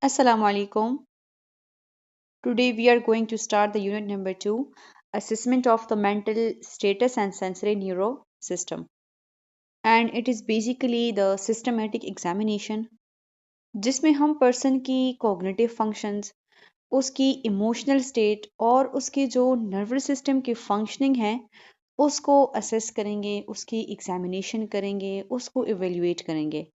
Assalamu alaikum. Today we are going to start the unit number 2, assessment of the mental status and sensory neuro system. And it is basically the systematic examination जिसमें हम person की cognitive functions, उसकी emotional state और उसके जो nervous system की functioning है उसको assess करेंगे, उसकी examination करेंगे, उसको evaluate करेंगे,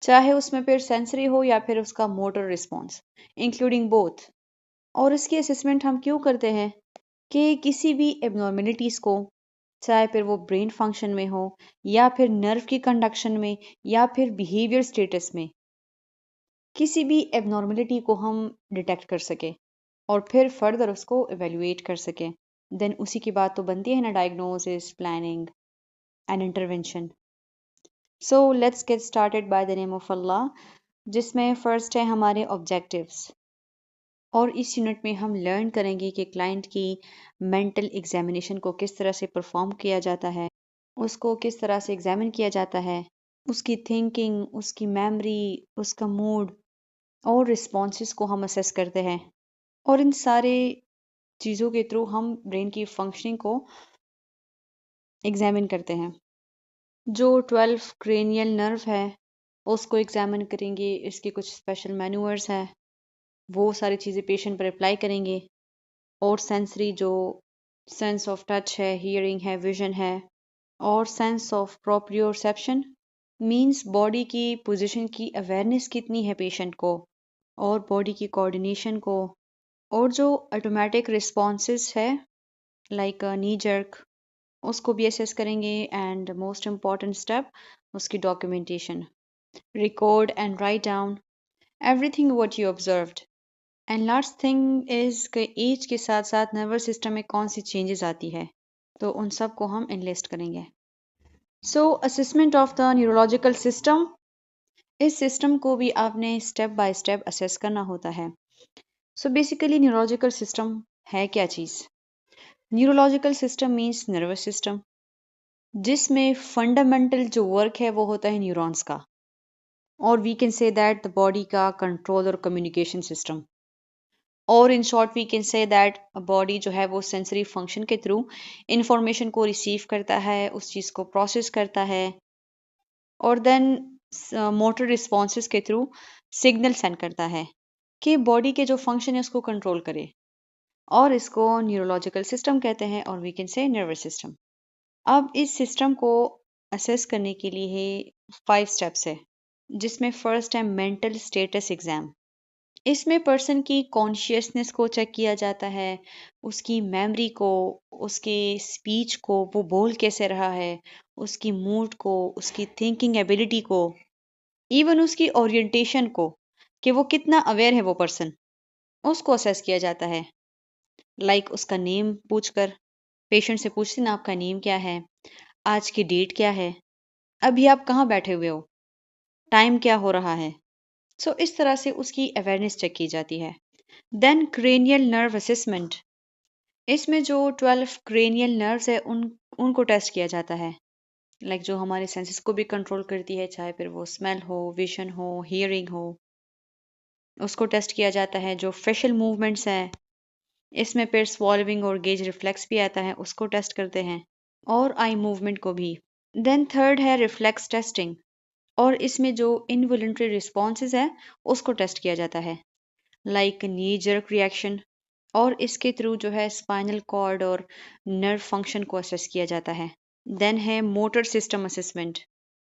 चाहे उसमें फिर sensory हो या फिर उसका motor response, including both. और इसकी असेसमेंट हम क्यों करते हैं कि किसी भी एबनॉर्मेलिटीज़ को, चाहे फिर वो ब्रेन फंक्शन में हो या फिर नर्व की कंडक्शन में या फिर बिहेवियर स्टेटस में, किसी भी एबनॉर्मेलिटी को हम डिटेक्ट कर सके और फिर फर्दर उसको एवेल्युएट कर सके। देन उसी की बात तो बनती है ना, diagnosis, planning and intervention. So let's get started by the name of Allah, जिसमें फर्स्ट है हमारे ऑब्जेक्टिव्स। और इस यूनिट में हम लर्न करेंगे कि क्लाइंट की मेंटल एग्जामिनेशन को किस तरह से परफॉर्म किया जाता है, उसको किस तरह से एग्जामिन किया जाता है, उसकी थिंकिंग, उसकी मेमोरी, उसका मूड और रिस्पॉन्सेस को हम असेस करते हैं। और इन सारे चीज़ों के थ्रू हम ब्रेन की फंक्शनिंग को एग्जामिन करते हैं। जो 12 क्रेनियल नर्व है उसको एग्जामिन करेंगे, इसके कुछ स्पेशल मैन्यूअर्स हैं, वो सारी चीज़ें पेशेंट पर अप्लाई करेंगे। और सेंसरी जो सेंस ऑफ टच है, हियरिंग है, विजन है, और sense of proprioception means body की पोजीशन की अवेयरनेस कितनी है पेशेंट को, और बॉडी की कोऑर्डिनेशन को, और जो ऑटोमेटिक रिस्पॉन्सेस है लाइक नी जर्क, उसको भी असेस करेंगे। एंड मोस्ट इम्पॉर्टेंट स्टेप, उसकी documentation, record and write down everything what you observed. And last thing is कि एज के साथ साथ नर्वस सिस्टम में कौन सी चेंजेस आती है, तो उन सब को हम एनलिस्ट करेंगे। सो assessment of the neurological system, इस सिस्टम को भी आपने स्टेप बाय स्टेप असेस करना होता है। सो बेसिकली न्यूरोलॉजिकल सिस्टम है क्या चीज़? Neurological system means nervous system, जिसमें फंडामेंटल जो वर्क है वो होता है न्यूरॉन्स का, और we can say that the body का कंट्रोल और कम्युनिकेशन सिस्टम। और in short we can say that body जो है वो सेंसरी फंक्शन के थ्रू इंफॉर्मेशन को रिसीव करता है, उस चीज़ को प्रोसेस करता है, और देन मोटर रिस्पॉन्सेस के थ्रू सिग्नल सेंड करता है कि बॉडी के जो फंक्शन है उसको कंट्रोल करे। और इसको न्यूरोलॉजिकल सिस्टम कहते हैं, और we can say nervous system. अब इस सिस्टम को असेस करने के लिए 5 स्टेप्स है, जिसमें फर्स्ट है मेंटल स्टेटस एग्जाम। इसमें पर्सन की कॉन्शियसनेस को चेक किया जाता है, उसकी मेमोरी को, उसके स्पीच को, वो बोल कैसे रहा है, उसकी मूड को, उसकी थिंकिंग एबिलिटी को, इवन उसकी ओरिएंटेशन को, कि वो कितना अवेयर है वो पर्सन, उसको असेस किया जाता है। लाइक उसका नेम पूछकर, पेशेंट से पूछते ना आपका नेम क्या है, आज की डेट क्या है, अभी आप कहाँ बैठे हुए हो, टाइम क्या हो रहा है। सो इस तरह से उसकी अवेयरनेस चेक की जाती है। देन क्रेनियल नर्व असेसमेंट, इसमें जो 12 क्रेनियल नर्व्स है उनको टेस्ट किया जाता है। लाइक जो हमारे सेंसेस को भी कंट्रोल करती है, चाहे फिर वो स्मेल हो, विजन हो, हियरिंग हो, उसको टेस्ट किया जाता है। जो फेशियल मूवमेंट्स हैं, इसमें फिर स्वॉल्विंग और गेज रिफ्लेक्स भी आता है, उसको टेस्ट करते हैं, और आई मूवमेंट को भी। देन थर्ड है रिफ्लेक्स टेस्टिंग, और इसमें जो इनवॉलंटरी रिस्पॉन्सेज है उसको टेस्ट किया जाता है, लाइक नी जर्क रिएक्शन। और इसके थ्रू जो है स्पाइनल कॉर्ड और नर्व फंक्शन को असेस किया जाता है। देन है मोटर सिस्टम असेसमेंट,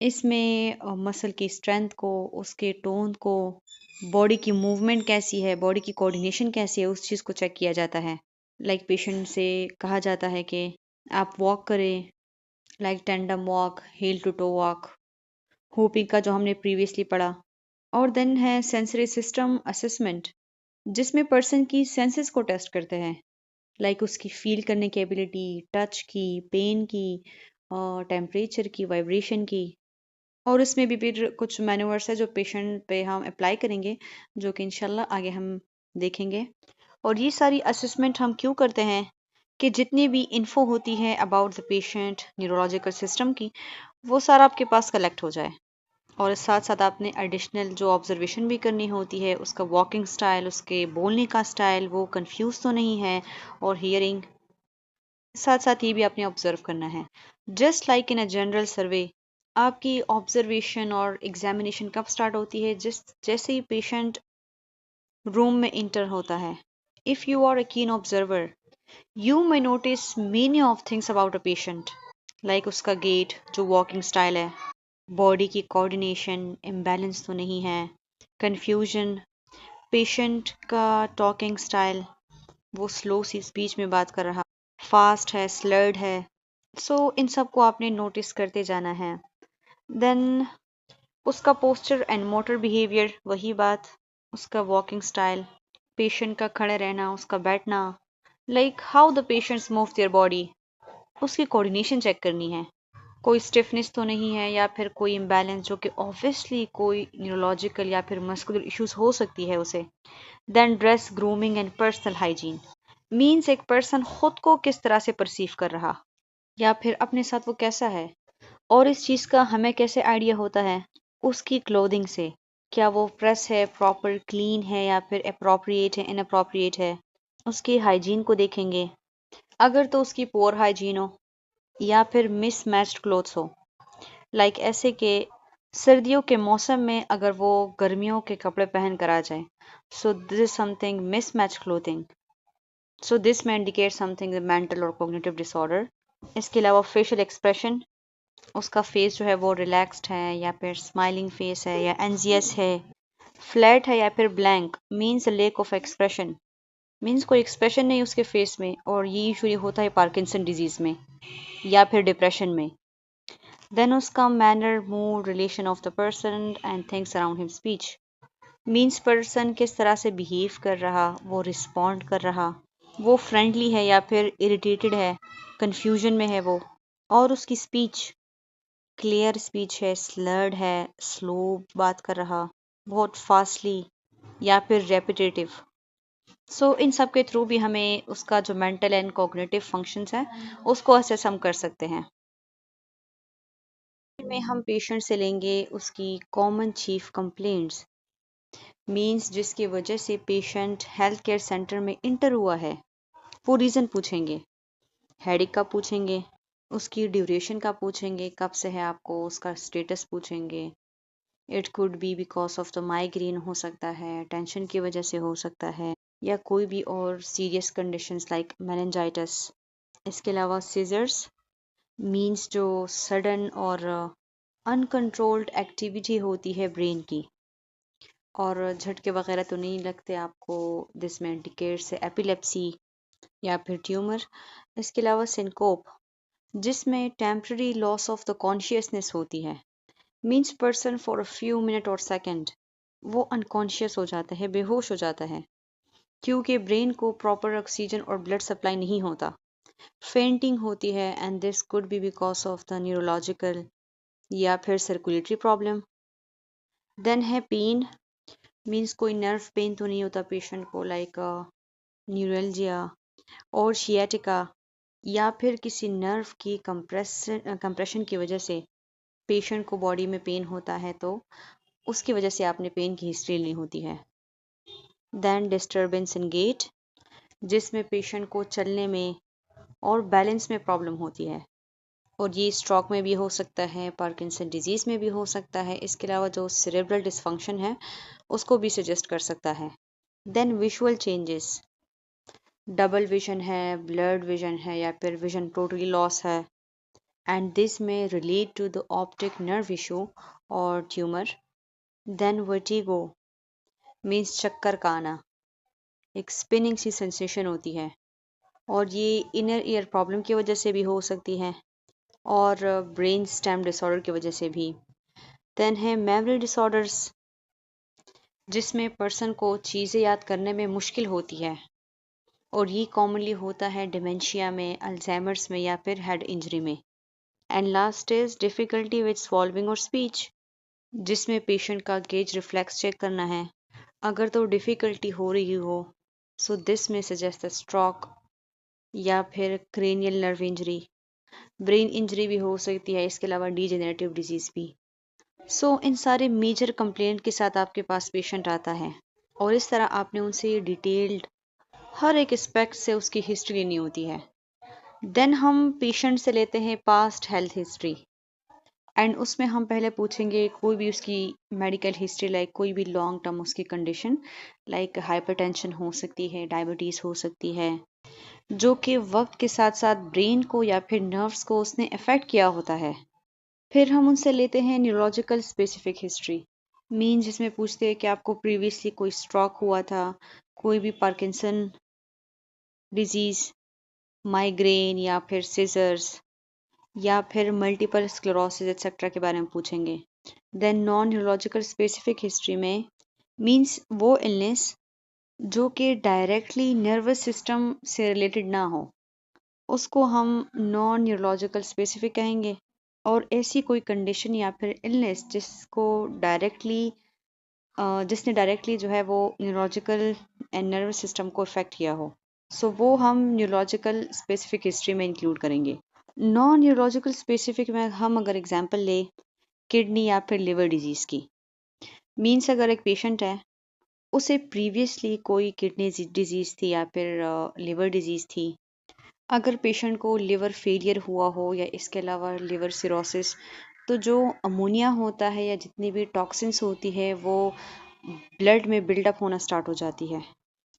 इसमें मसल की स्ट्रेंथ को, उसके टोन को, बॉडी की मूवमेंट कैसी है, बॉडी की कोऑर्डिनेशन कैसी है, उस चीज़ को चेक किया जाता है। लाइक पेशेंट से कहा जाता है कि आप वॉक करें, like tandem walk, heel to toe walk, hopping का जो हमने प्रीवियसली पढ़ा। और देन है सेंसरी सिस्टम असेसमेंट, जिसमें पर्सन की सेंसेस को टेस्ट करते हैं, लाइक उसकी फील करने की एबिलिटी, टच की, पेन की, टेम्परेचर की, वाइब्रेशन की। और इसमें भी फिर कुछ मैन्यूवर्स है जो पेशेंट पे हम अप्लाई करेंगे, जो कि इंशाल्लाह आगे हम देखेंगे। और ये सारी असेसमेंट हम क्यों करते हैं कि जितनी भी इंफो होती है about the patient, neurological system की, वो सारा आपके पास कलेक्ट हो जाए। और इस साथ साथ आपने एडिशनल जो ऑब्जर्वेशन भी करनी होती है, उसका वॉकिंग स्टाइल, उसके बोलने का स्टाइल, वो कंफ्यूज तो नहीं है, और हियरिंग, साथ साथ ये भी आपने ऑब्जर्व करना है। Just like in a general survey, आपकी ऑब्जर्वेशन और एग्जामिनेशन कब स्टार्ट होती है? जिस जैसे ही पेशेंट रूम में इंटर होता है। इफ़ यू आर अ कीन observer, you may notice many of things about a patient, like उसका गेट, जो वॉकिंग स्टाइल है, बॉडी की कोऑर्डिनेशन इम्बैलेंस तो नहीं है, कंफ्यूजन, पेशेंट का टॉकिंग स्टाइल, वो स्लो सी स्पीच में बात कर रहा, फास्ट है, स्लर्ड है। सो इन सब को आपने नोटिस करते जाना है। देन उसका पोस्चर एंड मोटर बिहेवियर, वही बात, उसका वॉकिंग स्टाइल, पेशेंट का खड़े रहना, उसका बैठना, like how the patients move their body, उसकी कोऑर्डिनेशन चेक करनी है, कोई स्टिफनेस तो नहीं है या फिर कोई इम्बैलेंस जो कि ऑब्वियसली कोई न्यूरोलॉजिकल या फिर मस्कुलर इश्यूज हो सकती है उसे। Then dress, grooming and personal hygiene, means एक पर्सन खुद को किस तरह से परसीव कर रहा, या फिर अपने साथ वो कैसा है, और इस चीज़ का हमें कैसे आइडिया होता है? उसकी क्लोथिंग से, क्या वो प्रेस है, प्रॉपर क्लीन है, या फिर अप्रोप्रिएट है, इनअप्रोप्रिएट है। उसकी हाइजीन को देखेंगे, अगर तो उसकी पोर हाइजीन हो या फिर मिसमैच्ड क्लोथ्स हो, लाइक ऐसे के सर्दियों के मौसम में अगर वो गर्मियों के कपड़े पहन कर आ जाए, so this is something mismatch clothing, so this में इंडिकेट समथिंग मेंटल और कोग्निटिव डिसऑर्डर। इसके अलावा फेशियल एक्सप्रेशन, उसका फेस जो है वो रिलैक्स्ड है या फिर स्माइलिंग फेस है या एंजियस है, फ्लैट है या फिर blank, means lake of expression, means कोई एक्सप्रेशन नहीं उसके फेस में, और ये यूजुअली होता है पार्किंसन डिजीज में या फिर डिप्रेशन में। देन उसका manner, mood, relation of the person and things around him, speech, means person किस तरह से बिहेव कर रहा, वो रिस्पॉन्ड कर रहा, वो फ्रेंडली है या फिर इरिटेटेड है, कंफ्यूजन में है वो, और उसकी स्पीच क्लियर स्पीच है, स्लर्ड है, स्लो बात कर रहा, बहुत फास्टली, या फिर रेपिटेटिव। सो इन सब के थ्रू भी हमें उसका जो मेंटल एंड कॉग्निटिव फंक्शंस है उसको असेस हम कर सकते हैं। में हम पेशेंट से लेंगे उसकी कॉमन चीफ कंप्लेंट्स, मींस जिसकी वजह से पेशेंट हेल्थ केयर सेंटर में इंटर हुआ है, वो रीज़न पूछेंगे, हेडेक का पूछेंगे, उसकी ड्यूरेशन का पूछेंगे, कब से है आपको, उसका स्टेटस पूछेंगे। It could be because of the migraine हो सकता है, टेंशन की वजह से हो सकता है, या कोई भी और सीरियस कंडीशंस लाइक मेनिंजाइटिस। इसके अलावा सीजर्स, मींस जो सडन और अनकंट्रोल्ड एक्टिविटी होती है ब्रेन की, और झटके वगैरह तो नहीं लगते आपको, दिस में इंडिकेट्स एपिलेप्सी या फिर ट्यूमर। इसके अलावा सिनकोप, जिसमें temporary loss of the consciousness होती है, means person for a few minute और सेकेंड वो अनकॉन्शियस हो जाता है, बेहोश हो जाता है, क्योंकि ब्रेन को प्रॉपर ऑक्सीजन और ब्लड सप्लाई नहीं होता। फेंटिंग होती है, and this could be because of the neurological या फिर सर्कुलेटरी प्रॉब्लम। देन है पेन, मीन्स कोई नर्व पेन तो नहीं होता पेशेंट को, लाइक न्यूरल्जिया और शियाटिका, या फिर किसी नर्व की कंप्रेशन की वजह से पेशेंट को बॉडी में पेन होता है, तो उसकी वजह से आपने पेन की हिस्ट्री ली होती है। देन डिस्टर्बेंस इन गेट, जिसमें पेशेंट को चलने में और बैलेंस में प्रॉब्लम होती है, और ये स्ट्रोक में भी हो सकता है, पार्किंसन डिजीज़ में भी हो सकता है। इसके अलावा जो सेरेब्रल डिसफंक्शन है उसको भी सजेस्ट कर सकता है। Then visual changes, double vision है, ब्लर्ड विजन है, या फिर विजन टोटली लॉस है, एंड दिस में relate to the optic nerve issue और ट्यूमर। देन वर्टिगो, मीन्स चक्कर का आना, एक स्पिनिंग सी सेंसेशन होती है, और ये इनर ईयर प्रॉब्लम की वजह से भी हो सकती है, और ब्रेन स्टेम डिसऑर्डर की वजह से भी। देन है मेमोरी डिसऑर्डर्स, जिसमें पर्सन को चीज़ें याद करने में मुश्किल होती है, और ये कॉमनली होता है डिमेंशिया में, अल्जाइमर्स में, या फिर हेड इंजरी में। And last is difficulty with solving और स्पीच, जिसमें पेशेंट का गेज रिफ्लेक्स चेक करना है, अगर तो डिफ़िकल्टी हो रही हो, सो दिस में सजेस्ट स्ट्रोक या फिर cranial nerve injury, brain injury भी हो सकती है, इसके अलावा डीजेनरेटिव डिजीज़ भी। इन सारे मेजर कंप्लेंट के साथ आपके पास पेशेंट आता है और इस तरह आपने उनसे डिटेल्ड हर एक एस्पेक्ट से उसकी हिस्ट्री लेनी होती है। देन हम पेशेंट से लेते हैं पास्ट हेल्थ हिस्ट्री एंड उसमें हम पहले पूछेंगे कोई भी उसकी मेडिकल हिस्ट्री, लाइक कोई भी लॉन्ग टर्म उसकी कंडीशन, लाइक हाइपरटेंशन हो सकती है, डायबिटीज़ हो सकती है, जो कि वक्त के साथ साथ ब्रेन को या फिर नर्व्स को उसने अफेक्ट किया होता है। फिर हम उनसे लेते हैं न्यूरोलॉजिकल स्पेसिफिक हिस्ट्री, मीन जिसमें पूछते हैं कि आपको प्रीवियसली कोई स्ट्रोक हुआ था, कोई भी पार्किंसन डिजीज़, माइग्रेन या फिर सीजर्स या फिर मल्टीपल स्क्लेरोसिस एक्सेट्रा के बारे में पूछेंगे। Then non neurological specific history में मीन्स वो इलनेस जो कि डायरेक्टली नर्वस सिस्टम से रिलेटेड ना हो, उसको हम नॉन न्यूरोलॉजिकल स्पेसिफिक कहेंगे। और ऐसी कोई कंडीशन या फिर इलनेस जिसने डायरेक्टली जो है वो न्यूरोलॉजिकल एंड नर्वस सिस्टम को इफेक्ट किया हो, वो हम न्यूरोलॉजिकल स्पेसिफिक हिस्ट्री में इंक्लूड करेंगे। नॉन न्यूरोलॉजिकल स्पेसिफिक में हम अगर एग्जांपल ले किडनी या फिर लिवर डिजीज़ की, मीन्स अगर एक पेशेंट है उसे प्रीवियसली कोई किडनी डिजीज़ थी या फिर लिवर डिजीज़ थी, अगर पेशेंट को लिवर फेलियर हुआ हो या इसके अलावा लिवर सिरोसिस, तो जो अमोनिया होता है या जितनी भी टॉक्सिन्स होती है वो ब्लड में बिल्डअप होना स्टार्ट हो जाती है।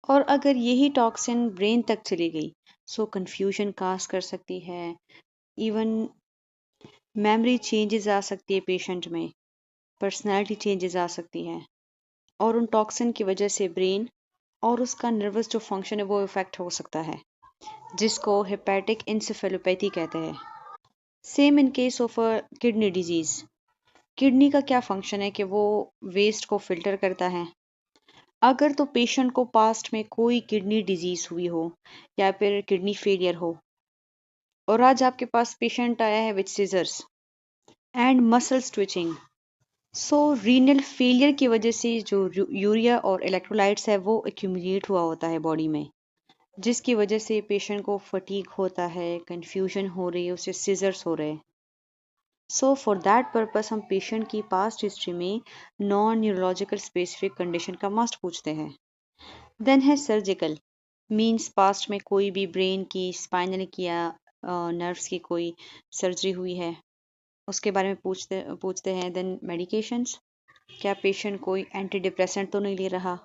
और अगर यही टॉक्सिन ब्रेन तक चली गई, कंफ्यूजन काज कर सकती है, इवन मेमोरी चेंजेस आ सकती है पेशेंट में, पर्सनैलिटी चेंजेस आ सकती है, और उन टॉक्सिन की वजह से ब्रेन और उसका नर्वस जो फंक्शन है वो इफेक्ट हो सकता है, जिसको हेपेटिक इंसेफेलोपैथी कहते हैं। Same in case of a kidney disease, kidney का क्या फंक्शन है कि वो वेस्ट को फिल्टर करता है। अगर तो पेशेंट को पास्ट में कोई किडनी डिजीज हुई हो या फिर किडनी फेलियर हो, और आज आपके पास पेशेंट आया है with seizures and muscles twitching, renal failure की वजह से जो यूरिया और इलेक्ट्रोलाइट्स है वो एक्यूमुलेट हुआ होता है बॉडी में, जिसकी वजह से पेशेंट को फटीग होता है, कंफ्यूजन हो रही है, उसे सीजर्स हो रहे हैं। फॉर दैट पर्पस हम पेशेंट की पास्ट हिस्ट्री में नॉन न्यूरोलॉजिकल स्पेसिफिक कंडीशन का मस्ट पूछते हैं। देन है सर्जिकल, मींस पास्ट में कोई भी ब्रेन की, स्पाइनल की या नर्व्स की कोई सर्जरी हुई है, उसके बारे में पूछते हैं। देन मेडिकेशंस, क्या पेशेंट कोई एंटी डिप्रेसेंट तो नहीं ले रहा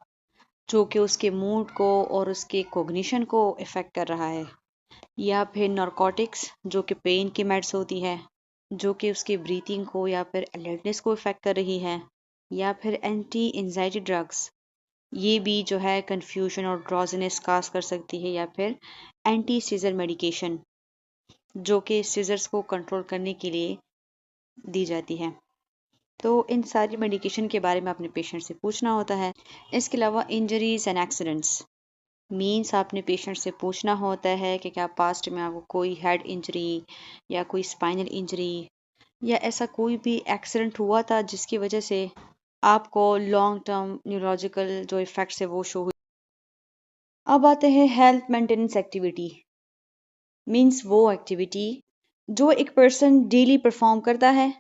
जो कि उसके मूड को और उसके कोग्निशन को इफेक्ट कर रहा है, या फिर नारकोटिक्स जो कि पेन की मेड्स होती है जो कि उसकी ब्रीथिंग को या फिर अलर्टनेस को इफेक्ट कर रही है, या फिर एंटी एंजाइटी ड्रग्स, ये भी जो है कंफ्यूजन और ड्रॉजीनेस काज कर सकती है, या फिर एंटी सीजर मेडिकेशन जो कि सीजर्स को कंट्रोल करने के लिए दी जाती है। तो इन सारी मेडिकेशन के बारे में अपने पेशेंट से पूछना होता है। इसके अलावा इंजरीज एंड एक्सीडेंट्स, मीन्स आपने पेशेंट से पूछना होता है कि क्या पास्ट में आपको कोई हेड इंजरी या कोई स्पाइनल इंजरी या ऐसा कोई भी एक्सीडेंट हुआ था जिसकी वजह से आपको लॉन्ग टर्म न्यूरोलॉजिकल जो इफेक्ट्स है वो शो हुए। अब आते हैं हेल्थ मेंटेनेंस एक्टिविटी, मीन्स वो एक्टिविटी जो एक पर्सन डेली परफॉर्म करता है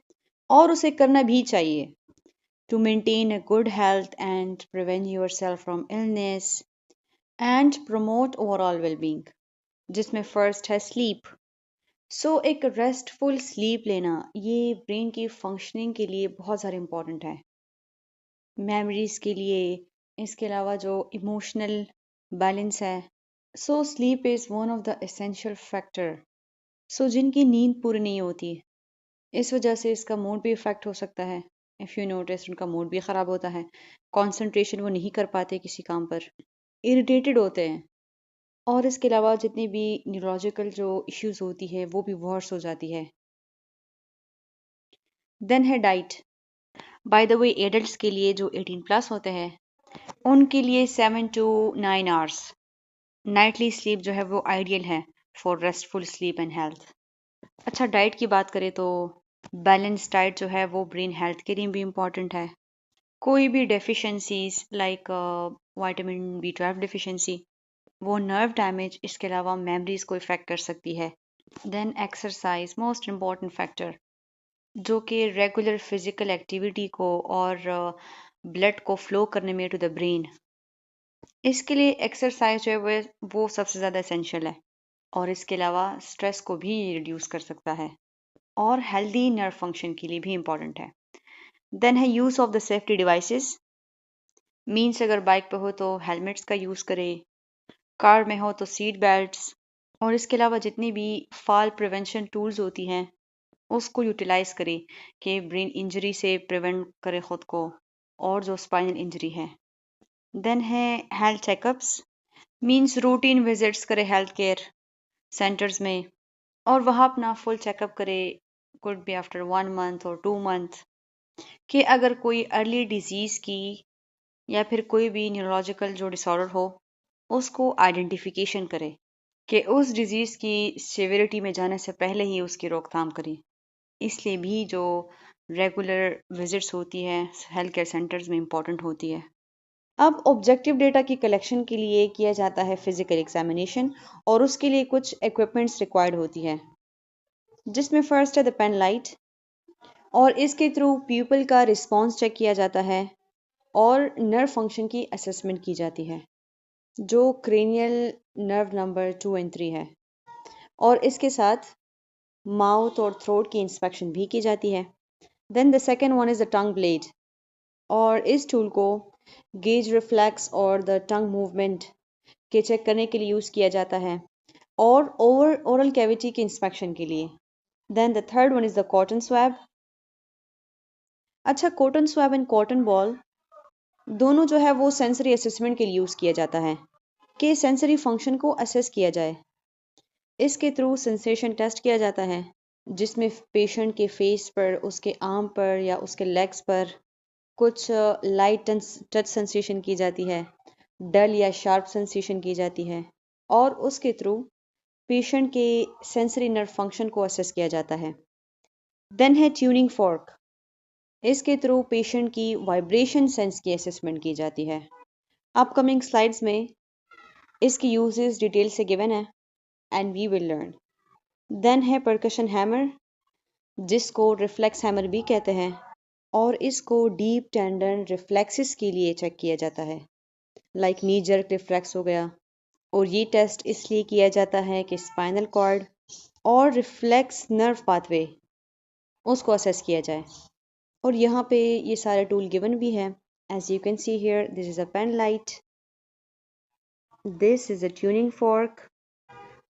और उसे करना भी चाहिए to maintain a good health and prevent yourself from illness and promote overall wellbeing, जिसमें फर्स्ट है स्लीप। एक रेस्टफुल स्लीप लेना ये ब्रेन की फंक्शनिंग के लिए बहुत ज़्यादा इम्पोर्टेंट है, मेमोरीज के लिए, इसके अलावा जो इमोशनल बैलेंस है। Sleep is one of the essential factor. जिनकी नींद पूरी नहीं होती, इस वजह से इसका मूड भी इफ़ेक्ट हो सकता है। इफ़ यू नोटिस उनका मूड भी ख़राब होता है, कंसंट्रेशन वो नहीं कर पाते किसी काम पर, इरिटेटेड होते हैं, और इसके अलावा जितनी भी न्यूरोलॉजिकल जो इश्यूज होती है वो भी वर्स हो जाती है। देन है diet. By the way adults के लिए जो 18 प्लस होते हैं उनके लिए 7 to 9 आवर्स नाइटली स्लीप जो है वो आइडियल है for restful sleep and health. अच्छा, डाइट की बात करें तो बैलेंस डाइट जो है वो ब्रेन हेल्थ के लिए भी इम्पॉर्टेंट है। कोई भी deficiencies like vitamin B12 deficiency, वो नर्व डैमेज, इसके अलावा मेमोरीज को इफेक्ट कर सकती है। Then exercise, most important factor. जो कि रेगुलर फिजिकल एक्टिविटी को और ब्लड को फ्लो करने में टू द ब्रेन, इसके लिए एक्सरसाइज जो है वो सबसे ज़्यादा एसेंशियल है। और इसके अलावा स्ट्रेस को भी रिड्यूस कर सकता है और हेल्दी नर्व फंक्शन के लिए भी इम्पॉर्टेंट है। देन है use of the safety devices. Means अगर बाइक पे हो तो हेलमेट्स का यूज़ करें, कार में हो तो सीट बेल्ट्स, और इसके अलावा जितनी भी फॉल प्रिवेंशन टूल्स होती हैं उसको यूटिलाइज करें कि ब्रेन इंजरी से प्रिवेंट करे ख़ुद को, और जो स्पाइनल इंजरी है। देन है health checkups. Means routine visits करे हेल्थ केयर सेंटर्स में, और वहाँ अपना फुल चेकअप करे, कुड बी आफ्टर 1 मंथ और 2 मंथ, कि अगर कोई अर्ली डिजीज़ की या फिर कोई भी न्यूरोलॉजिकल जो डिसऑर्डर हो उसको आइडेंटिफिकेशन करे, कि उस डिजीज़ की सिविरिटी में जाने से पहले ही उसकी रोकथाम करें। इसलिए भी जो रेगुलर विजिट्स होती हैं हेल्थ केयर सेंटर्स में इम्पॉर्टेंट होती है। अब ऑब्जेक्टिव डेटा की कलेक्शन के लिए किया जाता है फिजिकल एग्जामिनेशन, और उसके लिए कुछ इक्विपमेंट्स रिक्वायर्ड होती है, जिसमें फर्स्ट है द पेन लाइट, और इसके थ्रू पीपल का रिस्पॉन्स चेक किया जाता है और नर्व फंक्शन की असेसमेंट की जाती है, जो क्रेनियल नर्व नंबर 2 और 3 है। और इसके साथ माउथ और थ्रोट की इंस्पेक्शन भी की जाती है। Then the second one is the tongue blade, और इस टूल को गेज रिफ्लेक्स और द टंग मूवमेंट के चेक करने के लिए यूज़ किया जाता है, और ओरल कैविटी के इंस्पेक्शन के लिए। Then the third one is the cotton swab. अच्छा, cotton swab and cotton ball दोनों जो है वो सेंसरी असेसमेंट के लिए यूज़ किया जाता है, कि सेंसरी फंक्शन को असेस किया जाए। इसके थ्रू सेंसेशन टेस्ट किया जाता है, जिसमें पेशेंट के फेस पर, उसके आर्म पर या उसके लेग्स पर कुछ लाइट टच सेंसेशन की जाती है, डल या शार्प सेंसेशन की जाती है, और उसके थ्रू पेशेंट के सेंसरी नर्व फंक्शन को असेस किया जाता है। देन है ट्यूनिंग फॉर्क। इसके थ्रू पेशेंट की वाइब्रेशन सेंस की असेसमेंट की जाती है। अपकमिंग स्लाइड्स में इसकी यूजेस डिटेल से गिवन है and we will learn. Then है परकशन हैमर, जिसको रिफ्लेक्स हैमर भी कहते हैं, और इसको डीप टेंडन रिफ्लेक्सेस के लिए चेक किया जाता है, लाइक नी जर्क रिफ्लेक्स हो गया। और ये टेस्ट इसलिए किया जाता है कि स्पाइनल कॉर्ड और रिफ्लेक्स नर्व पाथवे उसको असेस किया जाए। और यहाँ पे ये सारे टूल गिवन भी है, as you can see here, this is a pen light, this is a tuning fork,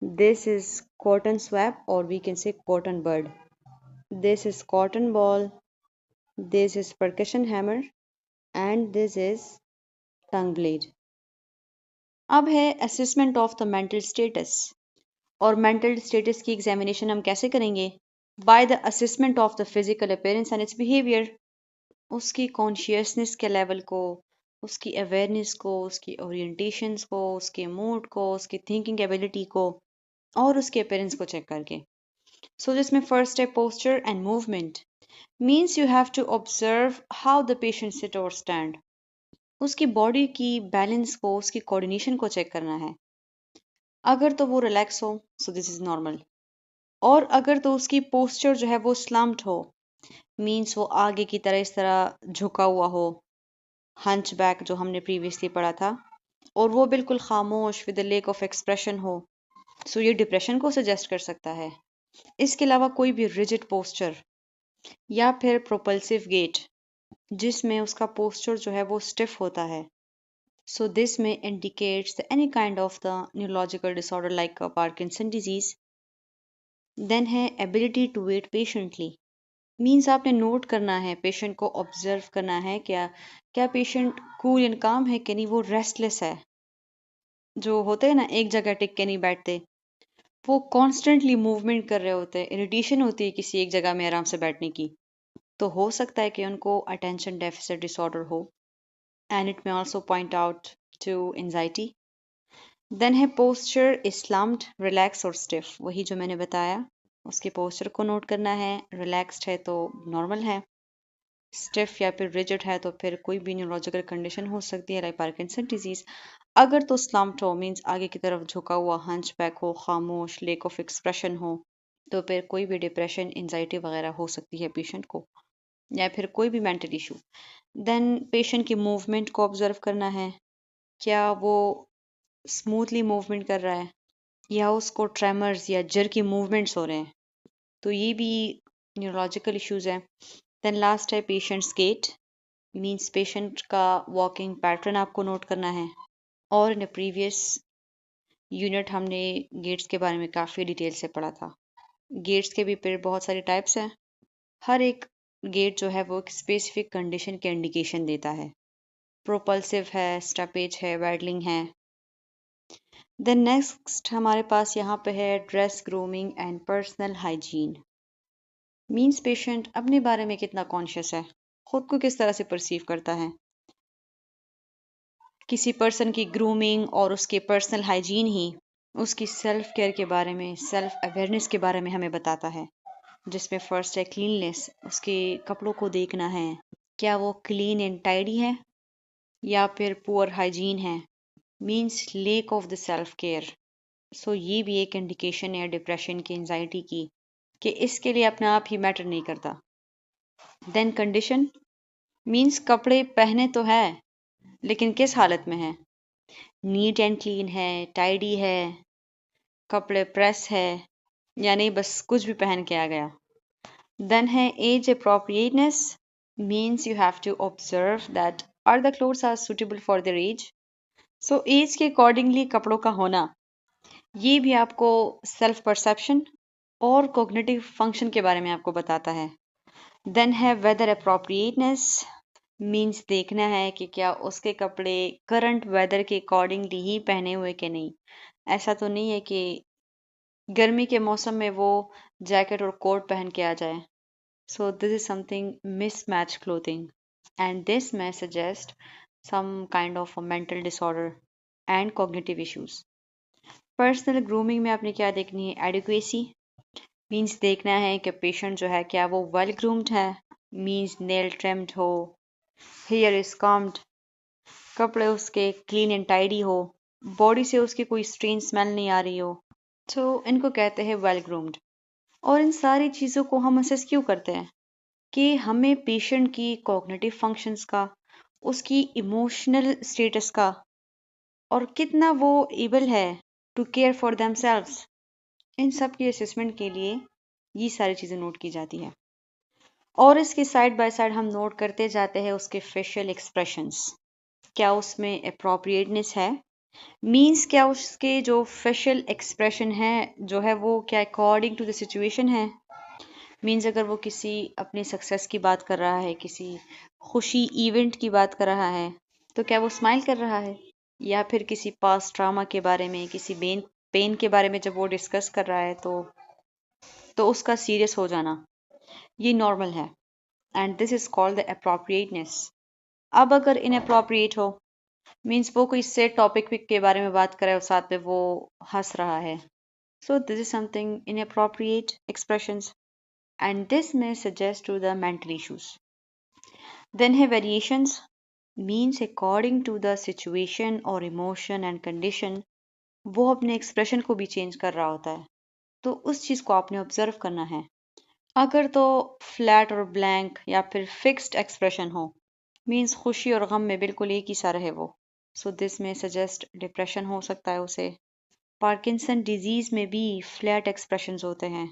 this is cotton swab और we can say cotton bud, this is cotton ball, this is percussion hammer and this is tongue blade. अब है assessment of the mental status. और mental status की examination हम कैसे करेंगे? By the assessment of the physical appearance and it's behaviour. उसकी consciousness के level को, उसकी अवेयरनेस को, उसकी ओरिएंटेशंस को, उसके मूड को, उसकी थिंकिंग एबिलिटी को, और उसके अपीयरेंस को चेक करके। सो जिसमें फर्स्ट है posture and movement. Means you have to observe how the patient sit और स्टैंड। उसकी बॉडी की बैलेंस को, उसकी कोऑर्डिनेशन को चेक करना है। अगर तो वो रिलैक्स हो सो दिस इज नॉर्मल, और अगर तो उसकी पोस्चर जो है वो स्लम्प्ड हो, मीन्स वो आगे की तरह इस तरह झुका हुआ हो, हंच बैक जो हमने प्रीवियसली पढ़ा था, और वो बिल्कुल खामोश विद लेक ऑफ एक्सप्रेशन हो, सो ये डिप्रेशन को सजेस्ट कर सकता है। इसके अलावा कोई भी रिजिड पोस्चर या फिर प्रोपल्सिव गेट, जिसमें उसका पोस्चर जो है वो स्टिफ होता है, so this may indicates any kind of the neurological disorder like Parkinson disease. Then है ability to wait patiently. Means आपने नोट करना है, पेशेंट को ऑब्जर्व करना है, क्या क्या पेशेंट कूल एंड काम है कि नहीं, वो रेस्टलेस है, जो होते हैं ना एक जगह टिक के नहीं बैठते, वो कॉन्स्टेंटली मूवमेंट कर रहे होते हैं, इरिटेशन होती है किसी एक जगह में आराम से बैठने की, तो हो सकता है कि उनको अटेंशन डेफिसिट डिसऑर्डर हो, and it may also point out to anxiety. Then है पोस्चर इस्लाम्ड, रिलैक्स और स्टिफ, वही जो मैंने बताया, उसके पोस्चर को नोट करना है। रिलैक्स्ड है तो नॉर्मल है, स्टिफ या फिर रिजिड है तो फिर कोई भी न्यूरोलॉजिकल कंडीशन हो सकती है लाइक पार्किंसन डिजीज। अगर तो स्लम्प्ड हो मीन्स आगे की तरफ झुका हुआ, हंच बैक हो, खामोश, लेक ऑफ एक्सप्रेशन हो, तो फिर कोई भी डिप्रेशन एंजाइटी वगैरह हो सकती है पेशेंट को, या फिर कोई भी मेंटल इशू। देन पेशेंट की मूवमेंट को ऑब्जर्व करना है, क्या वो स्मूथली मूवमेंट कर रहा है या उसको ट्रेमर्स या जर्की मूवमेंट्स हो रहे हैं, तो ये भी न्यूरोलॉजिकल इश्यूज हैं। देन लास्ट है पेशेंट्स गेट, मींस पेशेंट का वॉकिंग पैटर्न आपको नोट करना है। और इन प्रीवियस यूनिट हमने गेट्स के बारे में काफ़ी डिटेल से पढ़ा था। गेट्स के भी फिर बहुत सारे टाइप्स हैं। हर एक गेट जो है वो एक स्पेसिफिक कंडीशन के इंडिकेशन देता है। प्रोपल्सिव है, स्टॉपेज है, वैडलिंग है। देन नेक्स्ट हमारे पास यहाँ पे है dress, grooming and personal hygiene. Means patient अपने बारे में कितना कॉन्शियस है, खुद को किस तरह से परसीव करता है। किसी पर्सन की ग्रूमिंग और उसके पर्सनल हाइजीन ही उसकी सेल्फ केयर के बारे में, सेल्फ अवेयरनेस के बारे में हमें बताता है। जिसमें फर्स्ट है क्लीननेस, उसके कपड़ों को देखना है, क्या वो क्लीन एंड टाइडी है या फिर पुअर हाइजीन है, means lack of the self care. So ये भी एक इंडिकेशन है डिप्रेशन की, एंजाइटी की, कि इसके लिए अपने आप ही मैटर नहीं करता। देन कंडीशन, मींस कपड़े पहने तो है लेकिन किस हालत में है, नीट एंड क्लीन है, टाइडी है, कपड़े प्रेस है, या नहीं बस कुछ भी पहन के आ गया। Then है age appropriateness, means you have to observe that are the clothes are suitable for their age. So age के accordingly कपड़ों का होना, ये भी आपको सेल्फ परसेप्शन और कॉग्निटिव फंक्शन के बारे में आपको बताता है। Then है weather appropriateness, means देखना है कि क्या उसके कपड़े करंट वेदर के अकॉर्डिंगली ही पहने हुए कि नहीं। ऐसा तो नहीं है कि गर्मी के मौसम में वो जैकेट और कोट पहन के आ जाए। So this is something mismatched clothing, and this may suggest some kind of a mental disorder and cognitive issues. Personal grooming में आपने क्या देखनी है, adequacy means देखना है कि पेशेंट जो है क्या वो well groomed है, means nail trimmed हो, hair is combed, कपड़े उसके clean and tidy हो, बॉडी से उसकी कोई strange smell नहीं आ रही हो, तो इनको कहते हैं well groomed। और इन सारी चीज़ों को हम असेस क्यों करते हैं कि हमें पेशेंट की कॉग्निटिव फंक्शंस का, उसकी इमोशनल स्टेटस का, और कितना वो एबल है टू केयर फॉर देमसेल्व्स, इन सब की असेसमेंट के लिए ये सारी चीज़ें नोट की जाती है। और इसके साइड बाय साइड हम नोट करते जाते हैं उसके फेशियल एक्सप्रेशंस, क्या उसमें अप्रोप्रिएटनेस है, मींस क्या उसके जो फेशियल एक्सप्रेशन है जो है वो क्या अकॉर्डिंग टू द सिचुएशन है। मीन्स अगर वो किसी अपनी सक्सेस की बात कर रहा है, किसी खुशी इवेंट की बात कर रहा है, तो क्या वो स्माइल कर रहा है, या फिर किसी पास्ट ट्रामा के बारे में, किसी पेन के बारे में जब वो डिस्कस कर रहा है तो उसका सीरियस हो जाना, ये नॉर्मल है। And this is called the appropriateness. अब अगर इनअप्रोप्रिएट हो, मीन्स वो कोई सेट टॉपिक के बारे में बात कर रहा है और साथ में वो हंस रहा है, so this is something inappropriate expressions, and this may suggest to the mental issues. Then है variations, means according to the situation or emotion and condition, वो अपने एक्सप्रेशन को भी चेंज कर रहा होता है, तो उस चीज़ को आपने ऑब्जर्व करना है। अगर तो फ्लैट और ब्लैंक या फिर फिक्स्ड एक्सप्रेशन हो, मीन्स खुशी और गम में बिल्कुल एक ही सा रहे वो, सो दिस में सजेस्ट डिप्रेशन हो सकता है उसे। पार्किंसन डिजीज़ में भी फ्लैट एक्सप्रेशंस होते हैं,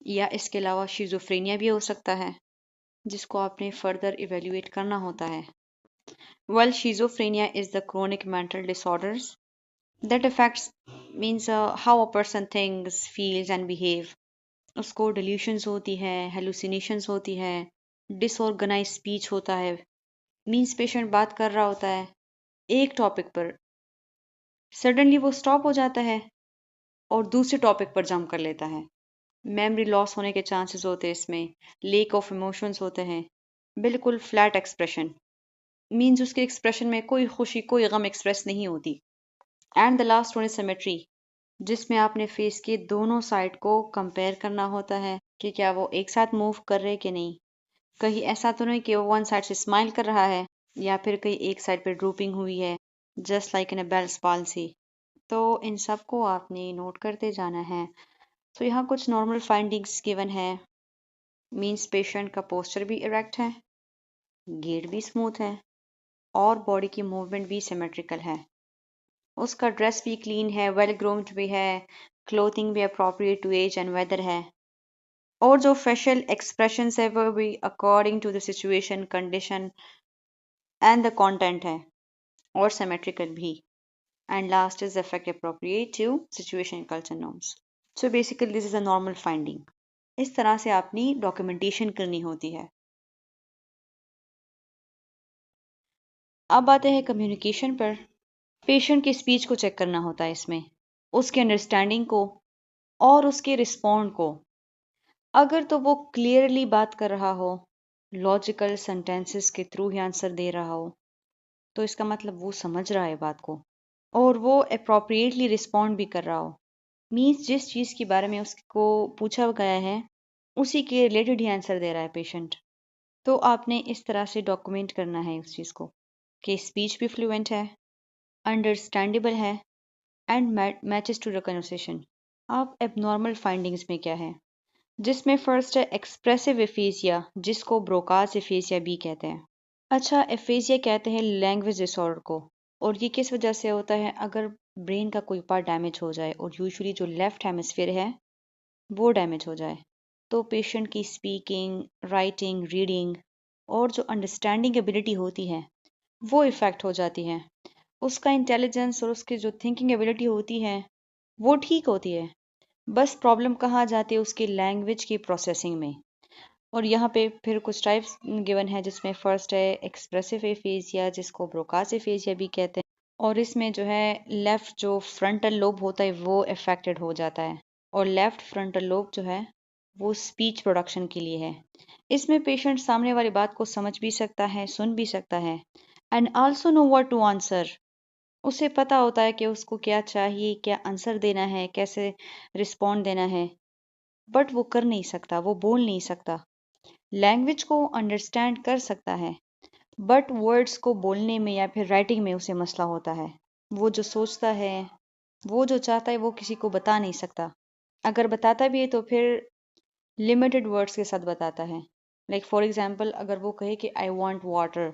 या इसके अलावा शिज़ोफ्रेनिया भी हो सकता है, जिसको आपने फर्दर इवेल्युएट करना होता है। Well, schizophrenia is the chronic mental disorders that affects means how a person thinks, feels and behave. उसको delusions होती है, hallucinations होती है, disorganized speech होता है, मीन्स पेशेंट बात कर रहा होता है एक टॉपिक पर, सडनली वो स्टॉप हो जाता है और दूसरे टॉपिक पर जंप कर लेता है। मेमोरी लॉस होने के चांसेस होते हैं इसमें, लेक ऑफ इमोशंस होते हैं, बिल्कुल फ्लैट एक्सप्रेशन, मीन्स उसके एक्सप्रेशन में कोई खुशी कोई गम एक्सप्रेस नहीं होती। And the last one is symmetry, जिसमें आपने फेस के दोनों साइड को कंपेयर करना होता है कि क्या वो एक साथ मूव कर रहे कि नहीं, कहीं ऐसा तो नहीं कि वो वन साइड से स्माइल कर रहा है या फिर कहीं एक साइड पे ड्रूपिंग हुई है, just like in a Bell's palsy. तो इन सब को आपने नोट करते जाना है। तो यहाँ कुछ नॉर्मल फाइंडिंग्स गिवन है। मीन्स पेशेंट का पोस्चर भी इरेक्ट है, गेट भी स्मूथ है और बॉडी की मूवमेंट भी सिमेट्रिकल है। उसका ड्रेस भी क्लीन है, वेल ग्रूम्ड भी है, क्लोथिंग भी appropriate to age and weather है, और जो फेशियल एक्सप्रेशंस है वो भी according to the situation, condition and the content है और सिमेट्रिकल भी। And last is effect appropriate to situation culture norms. So basically this is a normal finding. इस तरह से अपनी डॉक्यूमेंटेशन करनी होती है। अब आते हैं कम्युनिकेशन पर। पेशेंट की स्पीच को चेक करना होता है इसमें, उसके अंडरस्टैंडिंग को और उसके रिस्पॉन्ड को। अगर तो वो क्लियरली बात कर रहा हो, लॉजिकल सेंटेंसेस के थ्रू ही आंसर दे रहा हो, तो इसका मतलब वो समझ रहा है बात को और वो अप्रोप्रिएटली रिस्पॉन्ड भी कर रहा हो। मीन्स जिस चीज़ के बारे में उसको पूछा गया है उसी के रिलेटेड ही आंसर दे रहा है पेशेंट। तो आपने इस तरह से डॉक्यूमेंट करना है उस चीज़ को कि स्पीच भी फ्लुएंट है, अंडरस्टैंडेबल है and matches to the conversation. अब एबनॉर्मल फाइंडिंग्स में क्या है, जिसमें फर्स्ट है एक्सप्रेसिव एफेजिया, जिसको ब्रोकास एफेजिया भी कहते हैं। अच्छा, एफेजिया कहते हैं लैंग्वेज डिसऑर्डर को, और ये किस वजह से होता है, अगर ब्रेन का कोई पार्ट डैमेज हो जाए और यूजुअली जो लेफ्ट हेमिस्फीयर है वो डैमेज हो जाए, तो पेशेंट की स्पीकिंग, राइटिंग, रीडिंग और जो अंडरस्टैंडिंग एबिलिटी होती है वो इफ़ेक्ट हो जाती है। उसका इंटेलिजेंस और उसकी जो थिंकिंग एबिलिटी होती है वो ठीक होती है, बस प्रॉब्लम कहाँ जाती है उसकी लैंग्वेज की प्रोसेसिंग में। और यहाँ पे फिर कुछ टाइप्स गिवन है, जिसमें फर्स्ट है एक्सप्रेसिव एफेजिया, जिसको ब्रोकास एफेजिया भी कहते हैं, और इसमें जो है लेफ्ट जो फ्रंटल लोब होता है वो अफेक्टेड हो जाता है, और लेफ्ट फ्रंटल लोब जो है वो स्पीच प्रोडक्शन के लिए है। इसमें पेशेंट सामने वाली बात को समझ भी सकता है, सुन भी सकता है, and also know what to answer. उसे पता होता है कि उसको क्या चाहिए, क्या आंसर देना है, कैसे रिस्पॉन्ड देना है, बट वो कर नहीं सकता, वो बोल नहीं सकता। लैंग्वेज को अंडरस्टैंड कर सकता है, बट वर्ड्स को बोलने में या फिर राइटिंग में उसे मसला होता है। वो जो सोचता है, वो जो चाहता है, वो किसी को बता नहीं सकता। अगर बताता भी है तो फिर लिमिटेड वर्ड्स के साथ बताता है। लाइक फॉर एग्जाम्पल, अगर वो कहे कि आई वॉन्ट वाटर,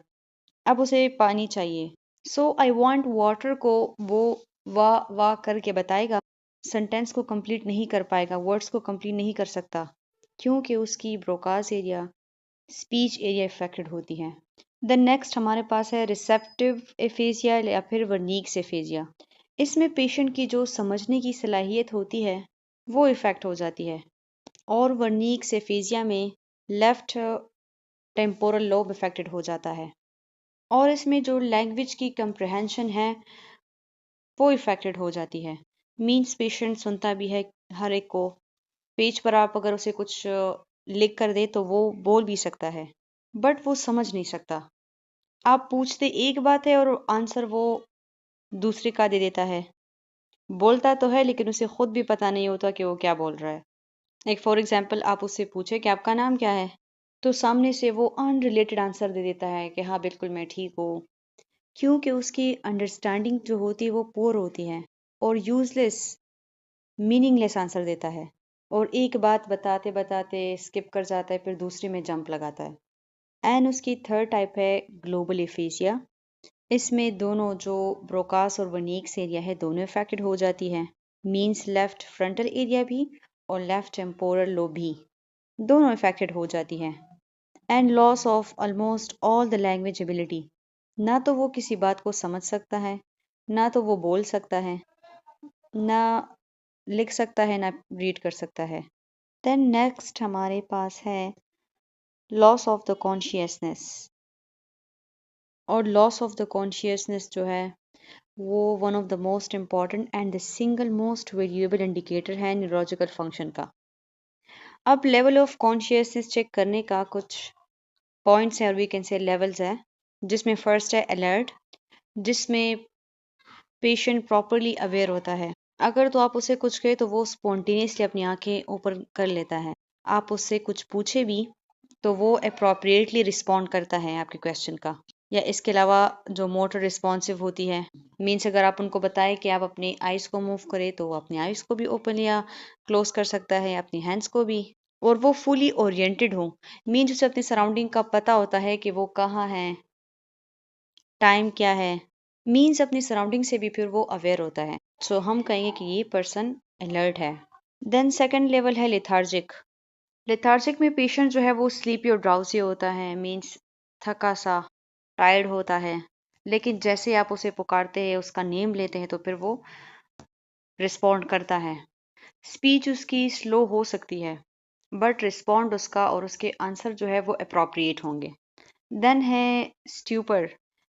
अब उसे पानी चाहिए, सो आई वॉन्ट वाटर को वो वाह करके बताएगा, सेंटेंस को कंप्लीट नहीं कर पाएगा, वर्ड्स को कंप्लीट नहीं कर सकता, क्योंकि उसकी Broca's area, speech area affected होती है। देन नेक्स्ट हमारे पास है रिसेप्टिव एफेजिया या फिर वर्निक्स एफेजिया। इसमें पेशेंट की जो समझने की सलाहियत होती है वो इफेक्ट हो जाती है, और वर्निक्स एफेजिया में लेफ्ट टेम्पोरल लोब इफेक्टेड हो जाता है, और इसमें जो लैंग्वेज की कंप्रहेंशन है वो इफेक्टेड हो जाती है। मीन्स पेशेंट सुनता भी है हर एक को, पेज पर आप अगर उसे कुछ लिख कर दे तो वो बोल भी सकता है, बट वो समझ नहीं सकता। आप पूछते एक बात है और आंसर वो दूसरे का दे देता है। बोलता तो है लेकिन उसे खुद भी पता नहीं होता कि वो क्या बोल रहा है। एक फॉर एग्जाम्पल, आप उससे पूछे कि आपका नाम क्या है, तो सामने से वो अनरिलेटेड आंसर दे देता है कि हाँ बिल्कुल मैं ठीक हूँ, क्योंकि उसकी अंडरस्टैंडिंग जो होती है वो पुअर होती है, और यूजलेस, मीनिंगलेस आंसर देता है, और एक बात बताते बताते स्किप कर जाता है, फिर दूसरी में जंप लगाता है। एंड उसकी थर्ड टाइप है ग्लोबल एफेसिया। इसमें दोनों जो ब्रोकास और वर्निक्स एरिया है दोनों इफेक्टेड हो जाती है। मींस लेफ्ट फ्रंटल एरिया भी और लेफ्ट टेम्पोरल लोब भी दोनों इफेक्टेड हो जाती है। And loss of almost all the language ability, ना तो वो किसी बात को समझ सकता है, ना तो वो बोल सकता है, ना लिख सकता है, ना रीड कर सकता है। देन नेक्स्ट हमारे पास है लॉस ऑफ द कॉन्शियसनेस। और लॉस ऑफ द कॉन्शियसनेस जो है वो one of the most important and the single most variable indicator है न्यूरोलॉजिकल फंक्शन का। अब लेवल ऑफ कॉन्शियसनेस चेक करने का कुछ पॉइंट्स हैं, और वी कैन से लेवल्स है, जिसमें फर्स्ट है अलर्ट, जिसमें पेशेंट प्रॉपरली अवेयर होता है। अगर तो आप उसे कुछ कहे तो वो स्पॉन्टेनियसली अपनी आंखें ऊपर कर लेता है। आप उससे कुछ पूछे भी तो वो अप्रोप्रिएटली रिस्पॉन्ड करता है आपके क्वेश्चन का। या इसके अलावा जो मोटर रिस्पॉन्सिव होती है, मीन्स अगर आप उनको बताएं कि आप अपनी आइज़ को मूव करें तो वो अपनी आइज़ को भी ओपन या क्लोज कर सकता है, अपनी हैंड्स को भी। और वो फुली ओरिएंटेड हो, मीन्स उसे अपनी सराउंडिंग का पता होता है कि वो कहाँ है, टाइम क्या है, मीन्स अपनी सराउंडिंग से भी फिर वो अवेयर होता है। सो हम कहेंगे कि ये पर्सन अलर्ट है। देन सेकंड लेवल है लेथार्जिक। लेथार्जिक में पेशेंट जो है वो स्लीपी और ड्राउजी होता है, मीन्स थका सा, टायर्ड होता है। लेकिन जैसे आप उसे पुकारते हैं, उसका नेम लेते हैं, तो फिर वो रिस्पॉन्ड करता है। स्पीच उसकी स्लो हो सकती है, बट रिस्पॉन्ड उसका और उसके आंसर जो है वो अप्रोप्रिएट होंगे। देन है स्ट्यूपर।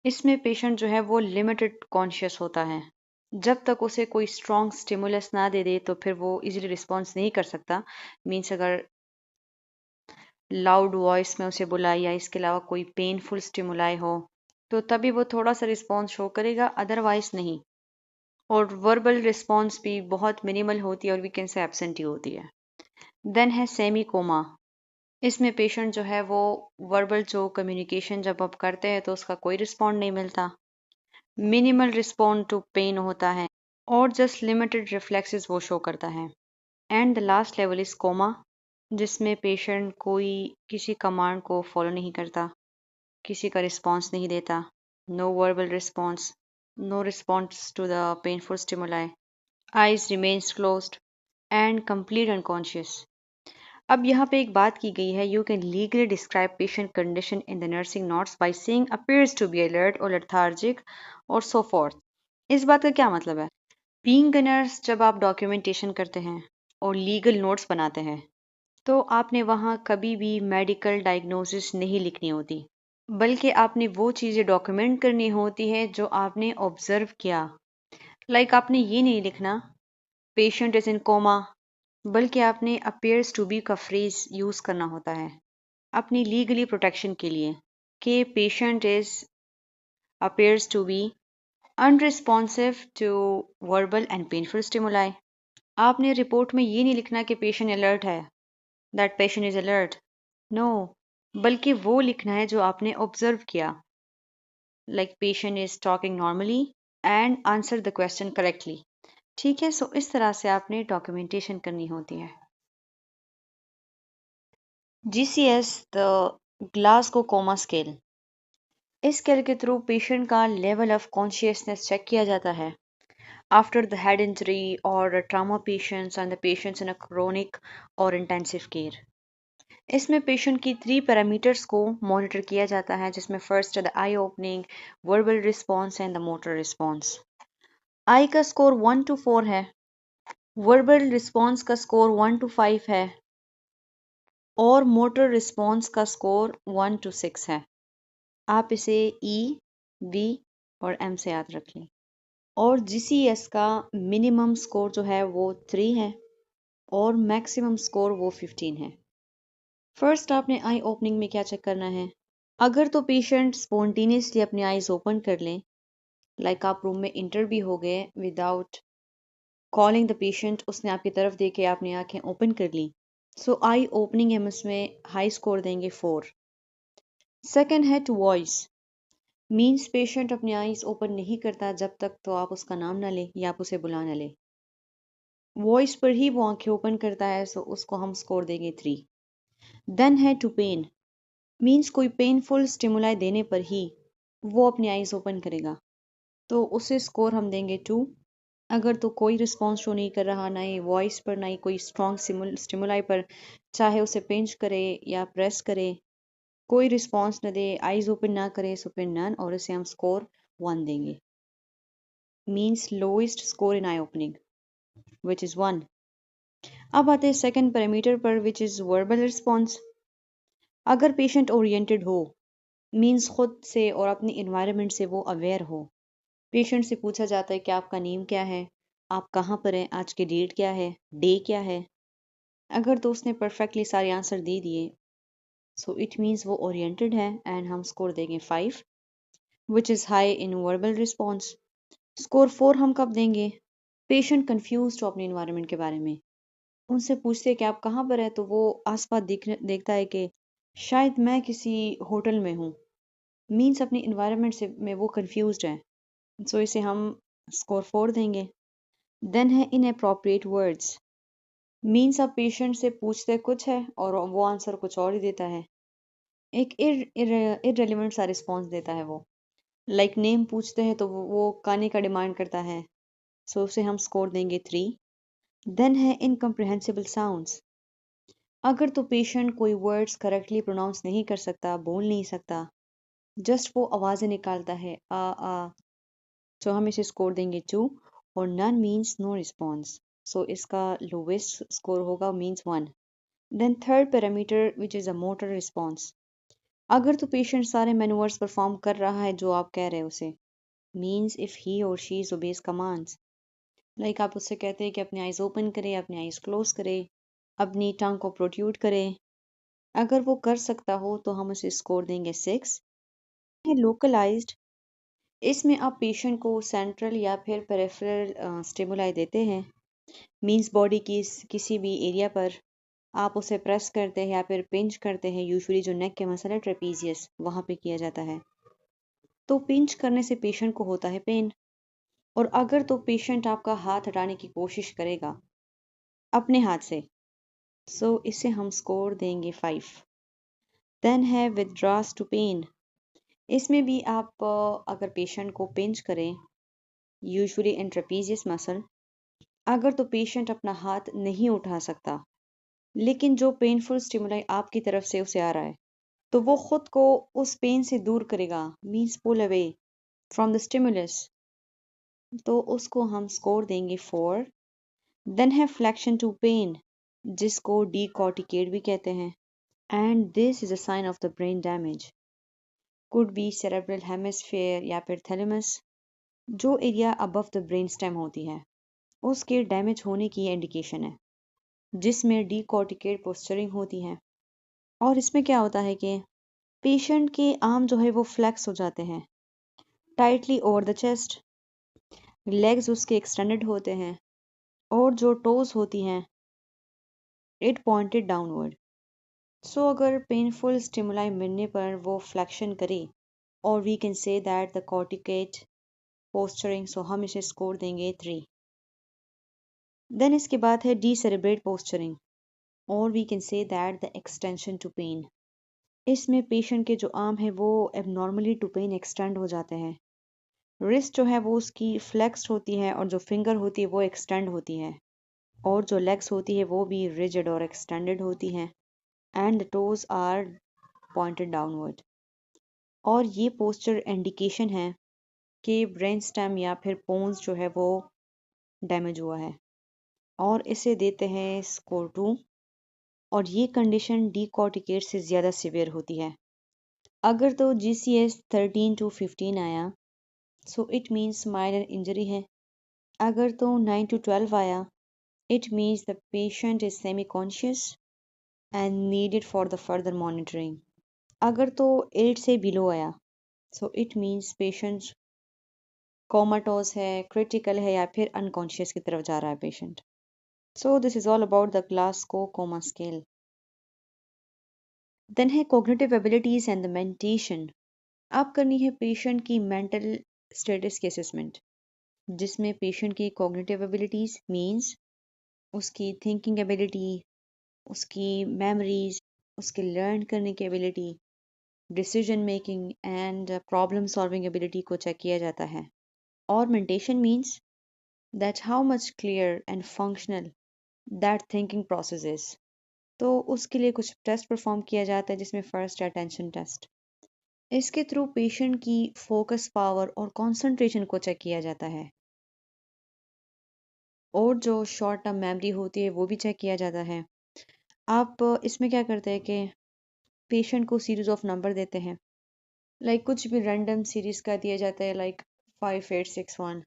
इसमें पेशेंट जो है वो लिमिटेड कॉन्शियस होता है। जब तक उसे कोई स्ट्रॉन्ग स्टिमुलस ना दे दे तो फिर वो इजीली रिस्पॉन्स नहीं कर सकता। मीन्स अगर लाउड वॉइस में उसे बुलाए या इसके अलावा कोई पेनफुल स्टिमुलाई हो तो तभी वो थोड़ा सा रिस्पॉन्स शो करेगा, अदरवाइज नहीं। और वर्बल रिस्पॉन्स भी बहुत मिनिमल होती है और वी कैन से एब्सेंट ही होती है। देन है सेमी कोमा। इसमें पेशेंट जो है वो वर्बल जो कम्युनिकेशन जब आप करते हैं तो उसका कोई रिस्पॉन्ड नहीं मिलता, मिनिमल रिस्पॉन्ड टू पेन होता है और जस्ट लिमिटेड रिफ्लेक्सेस वो शो करता है। And the last level is coma, जिसमें पेशेंट कोई किसी कमांड को फॉलो नहीं करता, किसी का रिस्पॉन्स नहीं देता, no verbal response, no response to the painful stimuli, eyes remains closed and complete unconscious. अब यहाँ पे एक बात की गई है, you can legally describe patient condition in the nursing notes by saying appears to be alert और lethargic और सो फोर्थ। इस बात का क्या मतलब है? बीइंग अ नर्स, जब आप डॉक्यूमेंटेशन करते हैं और लीगल नोट्स बनाते हैं तो आपने वहाँ कभी भी मेडिकल डायग्नोसिस नहीं लिखनी होती, बल्कि आपने वो चीज़ें डॉक्यूमेंट करनी होती है जो आपने ऑब्जर्व किया। आपने ये नहीं लिखना पेशेंट इज इन कोमा, बल्कि आपने अपीयर्स टू बी का फ्रेज यूज़ करना होता है अपनी लीगली प्रोटेक्शन के लिए कि patient is appears to be unresponsive to verbal and painful stimuli. आपने रिपोर्ट में ये नहीं लिखना कि पेशेंट अलर्ट है, that patient is alert, no, बल्कि वो लिखना है जो आपने ऑब्जर्व किया, patient is talking normally and answer the question correctly. ठीक है, सो इस तरह से आपने डॉक्यूमेंटेशन करनी होती है। GCS, the Glasgow coma scale. इस स्केल के थ्रू पेशेंट का लेवल ऑफ कॉन्शियसनेस चेक किया जाता है आफ्टर द हेड इंजरी और trauma patients and the patients in a chronic और इंटेंसिव केयर। इसमें पेशेंट की 3 पैरामीटर्स को मॉनिटर किया जाता है, जिसमें फर्स्ट है the eye opening, verbal response and the motor response. Eye का स्कोर 1 to 4 है, वर्बल रिस्पॉन्स का स्कोर 1 to 5 है और मोटर रिस्पॉन्स का स्कोर 1 to 6 है। आप इसे ई, वी और एम से याद रख लें। और GCS का मिनिमम स्कोर जो है वो 3 है और मैक्सिमम स्कोर वो 15 है। फर्स्ट आपने आई ओपनिंग में क्या चेक करना है? अगर तो पेशेंट स्पॉन्टेनियसली अपनी आईज ओपन कर लें, आप रूम में इंटर भी हो गए विदाउट कॉलिंग द पेशेंट, उसने आपकी तरफ देखे आपने आंखें ओपन कर ली, सो आई ओपनिंग हम उसमें हाई स्कोर देंगे 4। सेकंड है टू वॉइस, मीन्स पेशेंट अपनी आईज ओपन नहीं करता जब तक तो आप उसका नाम ना ले या आप उसे बुला ना ले, वॉइस पर ही वो आंखें ओपन करता है, सो उसको हम स्कोर देंगे 3। देन है टू पेन, मीन्स कोई पेनफुल स्टिमुलाई देने पर ही वो अपनी आईज ओपन करेगा, तो उसे स्कोर हम देंगे 2। अगर तो कोई रिस्पॉन्स शो नहीं कर रहा, ना ही वॉइस पर ना ही कोई स्ट्रॉन्ग स्टिमुलाई पर, चाहे उसे पिंच करे या प्रेस करे, कोई रिस्पॉन्स न दे, आईज ओपन ना करे, सो फिर नन, और इसे हम स्कोर 1 देंगे, means lowest score in I opening which is 1। अब आते हैं सेकेंड पैरामीटर पर विच इज़ वर्बल रिस्पॉन्स। अगर पेशेंट ओरिएंटेड हो, मीन्स खुद से और अपनी इन्वायरमेंट से वो अवेयर हो, पेशेंट से पूछा जाता है कि आपका नेम क्या है, आप कहाँ पर हैं, आज की डेट क्या है, डे क्या है, अगर तो उसने परफेक्टली सारे आंसर दे दिए, सो इट मीन्स वो ओरिएंटेड है एंड हम स्कोर देंगे 5 which is high in verbal response. Score 4 हम कब देंगे? पेशेंट कंफ्यूज हो अपने इन्वायरमेंट के बारे में, उनसे पूछते हैं कि आप कहाँ पर हैं, तो वो आसपास देखता है कि शायद मैं किसी होटल में हूँ, मीन्स अपनी इन्वायरमेंट से में वो कंफ्यूज्ड है, सो इसे हम स्कोर 4 देंगे। देन है इनअप्रोप्रिएट वर्ड्स, मीन्स आप पेशेंट से पूछते कुछ है और वो आंसर कुछ और ही देता है, एक इररेलेवेंट सा रिस्पॉन्स देता है वो। लाइक नेम पूछते हैं तो वो काने का डिमांड करता है, सो उसे हम स्कोर देंगे 3। देन है इनकम्प्रिहेंसिबल साउंड्स, अगर तो पेशेंट कोई वर्ड्स करेक्टली प्रोनाउंस नहीं कर सकता, बोल नहीं सकता, जस्ट वो आवाज़ें निकालता है आ, तो हम इसे स्कोर देंगे 2। और none means no response, so इसका लोवेस्ट स्कोर होगा means 1। Then third parameter which is a motor response, अगर तो पेशेंट सारे मैनूवर्स परफॉर्म कर रहा है जो आप कह रहे हैं उसे, मीन्स इफ़ ही और शी ओबेज कमांड्स, लाइक आप उससे कहते हैं कि अपनी आइज़ ओपन करे, अपनी आइज़ क्लोज करे, अपनी टंग को प्रोट्यूट करे, अगर वो कर सकता हो तो हम उसे स्कोर देंगे 6। है लोकलाइज्ड, इसमें आप पेशेंट को सेंट्रल या फिर पेरिफेरल स्टिमुलाई देते हैं, मींस बॉडी की किसी भी एरिया पर आप उसे प्रेस करते हैं या फिर पिंच करते हैं, यूजुअली जो नेक के मसल है ट्रेपीजियस वहाँ पे किया जाता है, तो पिंच करने से पेशेंट को होता है पेन। और अगर तो पेशेंट आपका हाथ हटाने की कोशिश करेगा अपने हाथ से, सो इसे हम स्कोर देंगे 5। देन है विथड्रॉस टू पेन, इसमें भी आप अगर पेशेंट को पिंच करें, यूजुअली इन ट्रेपीजियस मसल, अगर तो पेशेंट अपना हाथ नहीं उठा सकता, लेकिन जो पेनफुल स्टिमुलाई आपकी तरफ से उसे आ रहा है, तो वो खुद को उस पेन से दूर करेगा, means pull away from the stimulus, तो उसको हम स्कोर देंगे 4। देन है फ्लेक्शन टू पेन, जिसको डीकॉर्टिकेट भी कहते हैं, and this is a sign of the brain damage, could be cerebral hemisphere या फिर थैलेमस, जो area above the brain stem होती है उसके डैमेज होने की इंडिकेशन है, जिसमें डीकॉर्टिकेट पोस्चरिंग होती है। और इसमें क्या होता है कि पेशेंट के आर्म जो है वो फ्लेक्स हो जाते हैं tightly over the chest, legs उसके एक्सटेंडेड होते हैं, और जो टोज होती हैं इट पॉइंटेड डाउनवर्ड। सो अगर पेनफुल स्टिमुलाई मिलने पर वो फ्लेक्शन करे, और we can say that the decorticate posturing, so हम इसे स्कोर देंगे 3। देन इसके बाद है डीसेरेब्रेट पोस्चरिंग, और we can say that the extension to pain, इसमें पेशेंट के जो आर्म है वो एबनॉर्मली टू पेन एक्सटेंड हो जाते हैं, रिस्ट जो है वो उसकी फ्लेक्स्ड होती है और जो फिंगर होती है वो एक्सटेंड होती है, और जो लेग्स होती है वो भी रिजिड और एक्सटेंडेड होती हैं, and the toes are pointed downward. और ये पोस्चर इंडिकेशन है कि ब्रेन स्टेम या फिर पोन्स जो है वो डैमेज हुआ है, और इसे देते हैं स्कोर 2। और ये कंडीशन डीकॉर्टिकेट से ज़्यादा सिवियर होती है, अगर तो GCS 13 to 15 आया, so it means minor injury है, अगर तो 9 to 12 आया, it means the patient is semi-conscious and needed for the further monitoring. अगर तो 8 से बिलो आया, so it means patient comatose है, critical है, या फिर unconscious की तरफ जा रहा है patient. So this is all about the Glasgow Coma Scale. Then है cognitive abilities and the mentation. अब करनी है patient की mental status की assessment, जिसमें patient की cognitive abilities means उसकी thinking ability, उसकी memories, उसके लर्न करने की ability, decision making and problem solving ability को चेक किया जाता है। और मेंटेशन means that how much clear and functional that thinking process is, तो उसके लिए कुछ टेस्ट परफॉर्म किया जाता है, जिसमें फर्स्ट है अटेंशन टेस्ट, इसके थ्रू पेशेंट की फोकस पावर और कंसंट्रेशन को चेक किया जाता है, और जो शॉर्ट टर्म मेमोरी होती है वो भी चेक किया जाता है। आप इसमें क्या करते हैं कि पेशेंट को सीरीज ऑफ नंबर देते हैं, कुछ भी रैंडम सीरीज का दिया जाता है, 5861,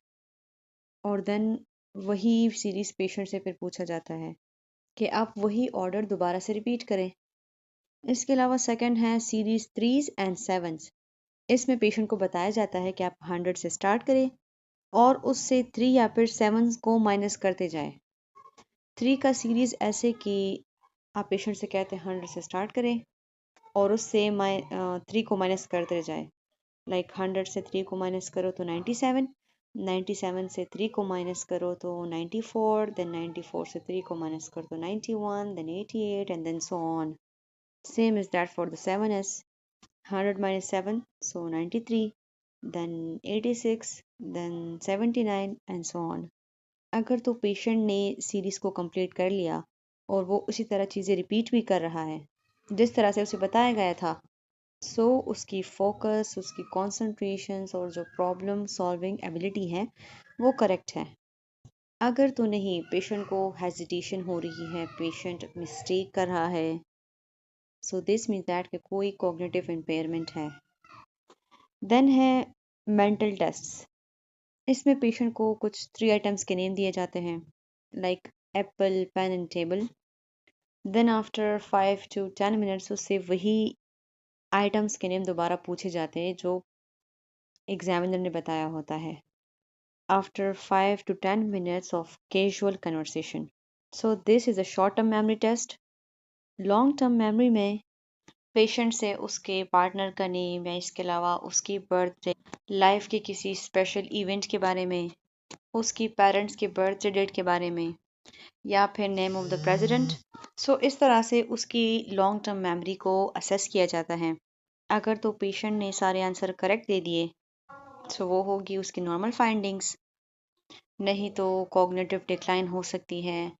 और देन वही सीरीज पेशेंट से फिर पूछा जाता है कि आप वही ऑर्डर दोबारा से रिपीट करें। इसके अलावा सेकंड है सीरीज 3s एंड 7s, इसमें पेशेंट को बताया जाता है कि आप 100 से स्टार्ट करें और उससे 3 या फिर 7 को माइनस करते जाएं। 3 का सीरीज ऐसे कि आप पेशेंट से कहते हैं 100 से स्टार्ट करें और उससे 3 को माइनस करते जाएं, लाइक 100 से 3 को माइनस करो तो 97, 97 से 3 को माइनस करो तो 94, देन 94 से 3 को माइनस करो तो 91, then 88 and then so on. Same is that for the 7s. 100 minus 7, so 93, then 86, then 79 and so on. अगर तो पेशेंट ने सीरीज को कंप्लीट कर लिया और वो उसी तरह चीज़ें रिपीट भी कर रहा है जिस तरह से उसे बताया गया था, सो उसकी फोकस, उसकी कॉन्सेंट्रेशन और जो प्रॉब्लम सॉल्विंग एबिलिटी है वो करेक्ट है. अगर तो नहीं, पेशेंट को हेजिटेशन हो रही है, पेशेंट मिस्टेक कर रहा है, सो दिस मीन्स दैट कि कोई कॉग्निटिव इम्पेयरमेंट है. देन है मेंटल टेस्ट. इसमें पेशेंट को कुछ 3 आइटम्स के नेम दिए जाते हैं, like apple, pen and table. Then after 5 to 10 minutes उससे वही आइटम्स के नेम दोबारा पूछे जाते हैं जो एग्जामिनर ने बताया होता है, after 5 to 10 minutes of casual conversation. So this is a short term memory test. Long term memory में पेशेंट से उसके पार्टनर का नेम या इसके अलावा उसकी बर्थडे, लाइफ के किसी स्पेशल इवेंट के बारे में, उसकी पेरेंट्स के बर्थडे डेट के बारे में, या फिर नेम ऑफ द प्रेसिडेंट. सो इस तरह से उसकी लॉन्ग टर्म मेमोरी को असेस किया जाता है. अगर तो पेशेंट ने सारे आंसर करेक्ट दे दिए, सो वो होगी उसकी नॉर्मल फाइंडिंग्स. नहीं तो कॉग्निटिव डिक्लाइन हो सकती है,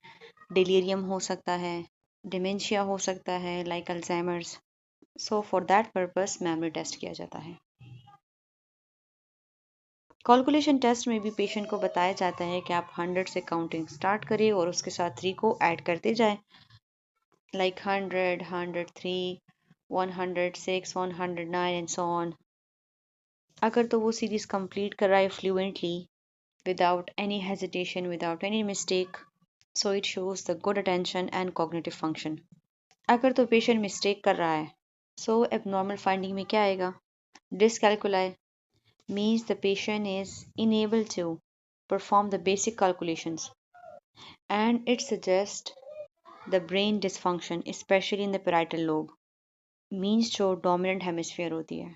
डिलीरियम हो सकता है, डिमेंशिया हो सकता है like Alzheimer's. So for that purpose memory test किया जाता है. कैलकुलेशन टेस्ट में भी पेशेंट को बताया जाता है कि आप 100 से काउंटिंग स्टार्ट करें और उसके साथ 3 को ऐड करते जाएं, लाइक 100, 103, 106, 109 एंड सो ऑन. अगर तो वो सीरीज कंप्लीट कर रहा है fluently, without any hesitation, without any mistake, so it shows the good attention and cognitive function. अगर तो पेशेंट मिस्टेक कर रहा है, सो एबनॉर्मल फाइंडिंग में क्या आएगा? डिसकैलकुलाई means the patient is unable to perform the basic calculations, and it suggests the brain dysfunction, especially in the parietal lobe, means जो dominant hemisphere होती है.